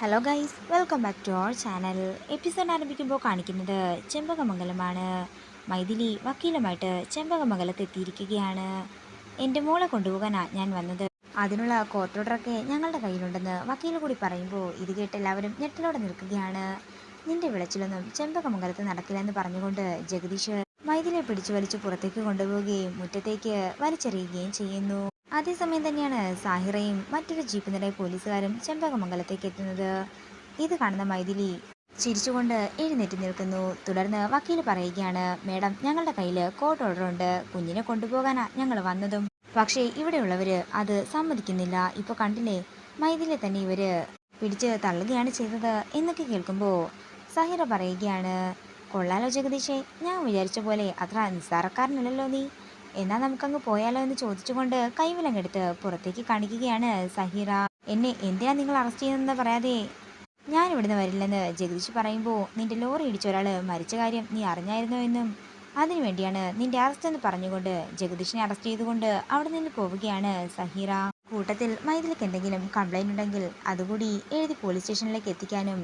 Hello guys, welcome back to our channel. Episode ആരംഭിക്കുമ്പോൾ കാണിക്കുന്നത് ചെമ്പകമംഗലമാണ്. മൈഥിലി വക്കീലുമായിട്ട് ചെമ്പകമംഗലത്ത് എത്തിയിരിക്കുകയാണ്. എൻ്റെ മോളെ കൊണ്ടുപോകാനാണ് ഞാൻ വന്നത്. അതിനുള്ള കോർട്ട് ഓർഡറൊക്കെ ഞങ്ങളുടെ കയ്യിലുണ്ടെന്ന് വക്കീൽ കൂടി പറയുമ്പോൾ ഇത് കേട്ട് എല്ലാവരും ഞെട്ടലോടെ നിൽക്കുകയാണ്. നിന്റെ വിളച്ചിലൊന്നും ചെമ്പകമംഗലത്ത് നടക്കില്ലെന്ന് പറഞ്ഞുകൊണ്ട് ജഗദീഷ് മൈഥിലിയെ പിടിച്ചു വലിച്ചു പുറത്തേക്ക് കൊണ്ടുപോവുകയും മുറ്റത്തേക്ക് വലിച്ചെറിയുകയും ചെയ്യുന്നു. അതേസമയം തന്നെയാണ് സാഹിറയും മറ്റൊരു ജീപ്പ് നിറയെ പോലീസുകാരും ചെമ്പകമംഗലത്തേക്ക് എത്തുന്നത്. ഇത് കാണുന്ന മൈഥിലി ചിരിച്ചുകൊണ്ട് എഴുന്നേറ്റ് നിൽക്കുന്നു. തുടർന്ന് വക്കീൽ പറയുകയാണ്, മേഡം, ഞങ്ങളുടെ കയ്യിൽ കോർട്ട് ഓർഡർ ഉണ്ട്. കുഞ്ഞിനെ കൊണ്ടുപോകാനാ ഞങ്ങൾ വന്നതും. പക്ഷേ ഇവിടെയുള്ളവര് അത് സമ്മതിക്കുന്നില്ല. ഇപ്പോൾ കണ്ടില്ലേ, മൈഥിലിയെ തന്നെ ഇവര് പിടിച്ച് തള്ളുകയാണ് ചെയ്തത് എന്നൊക്കെ കേൾക്കുമ്പോൾ സാഹിറ പറയുകയാണ്, കൊള്ളാലോ ജഗദീഷേ, ഞാൻ വിചാരിച്ച പോലെ അത്ര നിസ്സാരക്കാരനല്ലല്ലോ നീ. എന്നാൽ നമുക്കങ്ങ് പോയാലോ എന്ന് ചോദിച്ചുകൊണ്ട് കൈവിലങ്ങെടുത്ത് പുറത്തേക്ക് കാണിക്കുകയാണ് സഹീറ. എന്നെ എന്തിനാ നിങ്ങൾ അറസ്റ്റ് ചെയ്യുന്നതെന്ന് പറയാതെ ഞാൻ ഇവിടുന്ന് വരില്ലെന്ന് ജഗദീഷ് പറയുമ്പോൾ, നിന്റെ ലോറി ഇടിച്ച ഒരാൾ മരിച്ച കാര്യം നീ അറിഞ്ഞായിരുന്നോ എന്നും അതിനുവേണ്ടിയാണ് നിന്റെ അറസ്റ്റ് എന്ന് പറഞ്ഞുകൊണ്ട് ജഗദീഷിനെ അറസ്റ്റ് ചെയ്തുകൊണ്ട് അവിടെ നിന്ന് പോവുകയാണ് സഹീറ. കൂട്ടത്തിൽ മൈഥിലിക്ക് എന്തെങ്കിലും കംപ്ലൈന്റ് ഉണ്ടെങ്കിൽ അതുകൂടി എഴുതി പോലീസ് സ്റ്റേഷനിലേക്ക് എത്തിക്കാനും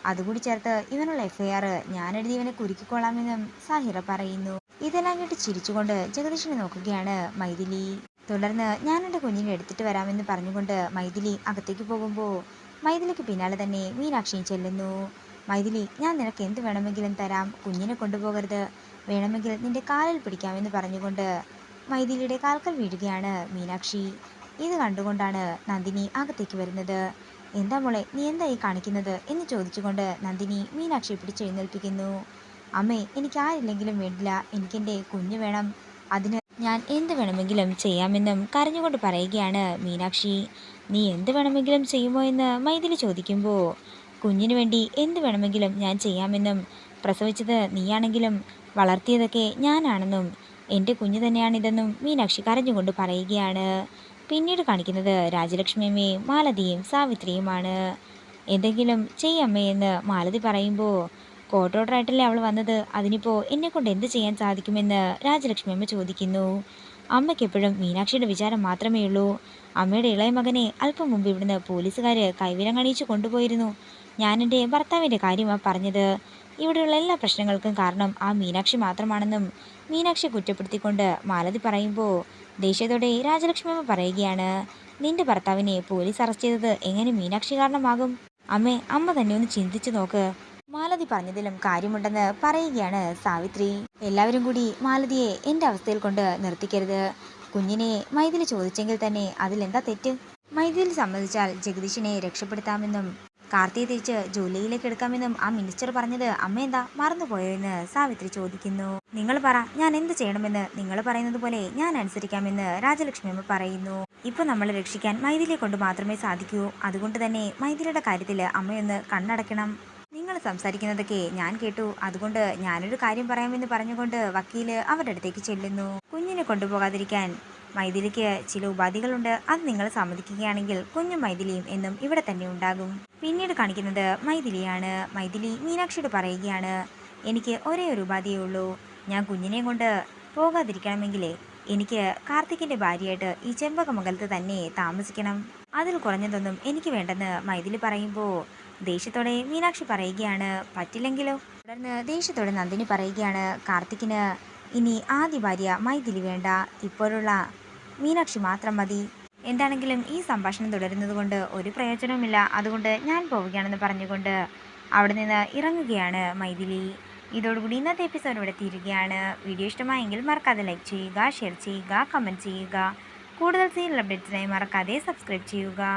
അതുകൂടി ചേർത്ത് ഇവനുള്ള എഫ്ഐആർ ഞാൻ എഴുതി ഇവനെ കുരുക്കിക്കൊള്ളാമെന്നും സാഹിറ പറയുന്നു. ഇതെല്ലാം കേട്ട് ചിരിച്ചുകൊണ്ട് ജഗദീഷിനെ നോക്കുകയാണ് മൈഥിലി. തുടർന്ന് ഞാൻ എൻ്റെ കുഞ്ഞിനെ എടുത്തിട്ട് വരാമെന്ന് പറഞ്ഞുകൊണ്ട് മൈഥിലി അകത്തേക്ക് പോകുമ്പോൾ മൈഥിലിക്ക് പിന്നാലെ തന്നെ മീനാക്ഷിയും ചെല്ലുന്നു. മൈഥിലി, ഞാൻ നിനക്ക് എന്ത് വേണമെങ്കിലും തരാം, കുഞ്ഞിനെ കൊണ്ടുപോകരുത്, വേണമെങ്കിൽ നിന്റെ കാലിൽ പിടിക്കാമെന്ന് പറഞ്ഞുകൊണ്ട് മൈഥിലിയുടെ കാൽക്കൽ വീഴുകയാണ് മീനാക്ഷി. ഇത് കണ്ടുകൊണ്ടാണ് നന്ദിനി അകത്തേക്ക് വരുന്നത്. എന്താ മോളെ, നീ എന്തായി കാണിക്കുന്നത് എന്ന് ചോദിച്ചുകൊണ്ട് നന്ദിനി മീനാക്ഷിയെ പിടിച്ചെഴുന്നേൽപ്പിക്കുന്നു. അമ്മേ, എനിക്ക് ആരില്ലെങ്കിലും വേണ്ടില്ല, എനിക്കെൻ്റെ കുഞ്ഞ് വേണം, അതിന് ഞാൻ എന്ത് വേണമെങ്കിലും ചെയ്യാമെന്നും കരഞ്ഞുകൊണ്ട് പറയുകയാണ് മീനാക്ഷി. നീ എന്ത് വേണമെങ്കിലും ചെയ്യുമോ എന്ന് മൈഥിലി ചോദിക്കുമ്പോൾ, കുഞ്ഞിനു വേണ്ടി എന്ത് വേണമെങ്കിലും ഞാൻ ചെയ്യാമെന്നും പ്രസവിച്ചത് നീയാണെങ്കിലും വളർത്തിയതൊക്കെ ഞാനാണെന്നും എൻ്റെ കുഞ്ഞ് തന്നെയാണിതെന്നും മീനാക്ഷി കരഞ്ഞുകൊണ്ട് പറയുകയാണ്. പിന്നീട് കാണിക്കുന്നത് രാജലക്ഷ്മിയമ്മയും മാലതിയും സാവിത്രിയുമാണ്. എന്തെങ്കിലും ചെയ്യമ്മേ എന്ന് മാലതി പറയുമ്പോൾ, കോർട്ട് ഓർഡറായിട്ടല്ലേ അവൾ വന്നത്, അതിനിപ്പോൾ എന്നെക്കൊണ്ട് എന്ത് ചെയ്യാൻ സാധിക്കുമെന്ന് രാജലക്ഷ്മി അമ്മ ചോദിക്കുന്നു. അമ്മയ്ക്ക് എപ്പോഴും മീനാക്ഷിയുടെ വിചാരം മാത്രമേ ഉള്ളൂ. അമ്മയുടെ ഇളയ മകനെ അല്പം മുമ്പ് ഇവിടുന്ന് പോലീസുകാർ കൈവിലങ്ങണിയിച്ച് കൊണ്ടുപോയിരുന്നു. ഞാൻ എൻ്റെ ഭർത്താവിൻ്റെ കാര്യമാണ് പറഞ്ഞത്. ഇവിടെയുള്ള എല്ലാ പ്രശ്നങ്ങൾക്കും കാരണം ആ മീനാക്ഷി മാത്രമാണെന്നും മീനാക്ഷിയെ കുറ്റപ്പെടുത്തിക്കൊണ്ട് മാലതി പറയുമ്പോൾ ദേഷ്യത്തോടെ രാജലക്ഷ്മി അമ്മ പറയുകയാണ്, നിന്റെ ഭർത്താവിനെ പോലീസ് അറസ്റ്റ് ചെയ്തത് എങ്ങനെ മീനാക്ഷി കാരണമാകും? അമ്മേ, അമ്മ തന്നെ ഒന്ന് ചിന്തിച്ചു നോക്ക്. മാലതി പറഞ്ഞതിലും കാര്യമുണ്ടെന്ന് പറയുകയാണ് സാവിത്രി. എല്ലാവരും കൂടി മാലതിയെ എൻ്റെ അവസ്ഥയിൽ കൊണ്ട് നിർത്തിക്കരുത്. കുഞ്ഞിനെ മൈഥിലി ചോദിച്ചെങ്കിൽ തന്നെ അതിലെന്താ തെറ്റ്? മൈഥിലി സമ്മതിച്ചാൽ ജഗദീഷിനെ രക്ഷപ്പെടുത്താമെന്നും കാർത്തിയെ തിരിച്ച് ജോലിയിലേക്ക് എടുക്കാമെന്നും ആ മിനിസ്റ്റർ പറഞ്ഞത് അമ്മ എന്താ മറന്നുപോയോ എന്ന് സാവിത്രി ചോദിക്കുന്നു. നിങ്ങൾ പറ, ഞാൻ എന്ത് ചെയ്യണമെന്ന്? നിങ്ങൾ പറയുന്നത് പോലെ ഞാൻ അനുസരിക്കാമെന്ന് രാജലക്ഷ്മി അമ്മ പറയുന്നു. ഇപ്പൊ നമ്മളെ രക്ഷിക്കാൻ മൈഥിലിയെ കൊണ്ട് മാത്രമേ സാധിക്കൂ. അതുകൊണ്ട് തന്നെ മൈഥിലിയുടെ കാര്യത്തിൽ അമ്മയൊന്ന് കണ്ണടയ്ക്കണം. നിങ്ങൾ സംസാരിക്കുന്നതൊക്കെ ഞാൻ കേട്ടു, അതുകൊണ്ട് ഞാനൊരു കാര്യം പറയാമെന്ന് പറഞ്ഞുകൊണ്ട് വക്കീല് അവരുടെ അടുത്തേക്ക് ചെല്ലുന്നു. കുഞ്ഞിനെ കൊണ്ടുപോകാതിരിക്കാൻ മൈഥിലിക്ക് ചില ഉപാധികളുണ്ട്. അത് നിങ്ങൾ സമ്മതിക്കുകയാണെങ്കിൽ കുഞ്ഞും മൈഥിലിയും എന്നും ഇവിടെ തന്നെ ഉണ്ടാകും. പിന്നീട് കാണിക്കുന്നത് മൈഥിലിയാണ്. മൈഥിലി മീനാക്ഷിയോട് പറയുകയാണ്, എനിക്ക് ഒരേ ഒരു ഉപാധിയേ ഉള്ളൂ. ഞാൻ കുഞ്ഞിനെ കൊണ്ട് പോകാതിരിക്കണമെങ്കിലേ എനിക്ക് കാർത്തിക്കിൻ്റെ ഭാര്യയായിട്ട് ഈ ചെമ്പകമംഗലത്ത് തന്നെ താമസിക്കണം. അതിൽ കുറഞ്ഞതൊന്നും എനിക്ക് വേണ്ടെന്ന് മൈഥിലി പറയുമ്പോൾ ദേഷ്യത്തോടെ മീനാക്ഷി പറയുകയാണ്, പറ്റില്ലെങ്കിലോ? തുടർന്ന് ദേഷ്യത്തോടെ നന്ദിനി പറയുകയാണ്, കാർത്തിക്കിന് ഇനി ആദ്യ ഭാര്യ മൈഥിലി വേണ്ട, ഇപ്പോഴുള്ള മീനാക്ഷി മാത്രം മതി. എന്താണെങ്കിലും ഈ സംഭാഷണം തുടരുന്നത് കൊണ്ട് ഒരു പ്രയോജനവുമില്ല, അതുകൊണ്ട് ഞാൻ പോവുകയാണെന്ന് പറഞ്ഞുകൊണ്ട് അവിടെ നിന്ന് ഇറങ്ങുകയാണ് മൈഥിലി. ഇതോടുകൂടി ഇന്നത്തെ എപ്പിസോഡ് ഇവിടെ തീരുകയാണ്. വീഡിയോ ഇഷ്ടമായെങ്കിൽ മറക്കാതെ ലൈക്ക് ചെയ്യുക, ഷെയർ ചെയ്യുക, കമൻറ്റ് ചെയ്യുക. കൂടുതൽ സീരിയൽ അപ്ഡേറ്റ്സിനായി മറക്കാതെ സബ്സ്ക്രൈബ് ചെയ്യുക.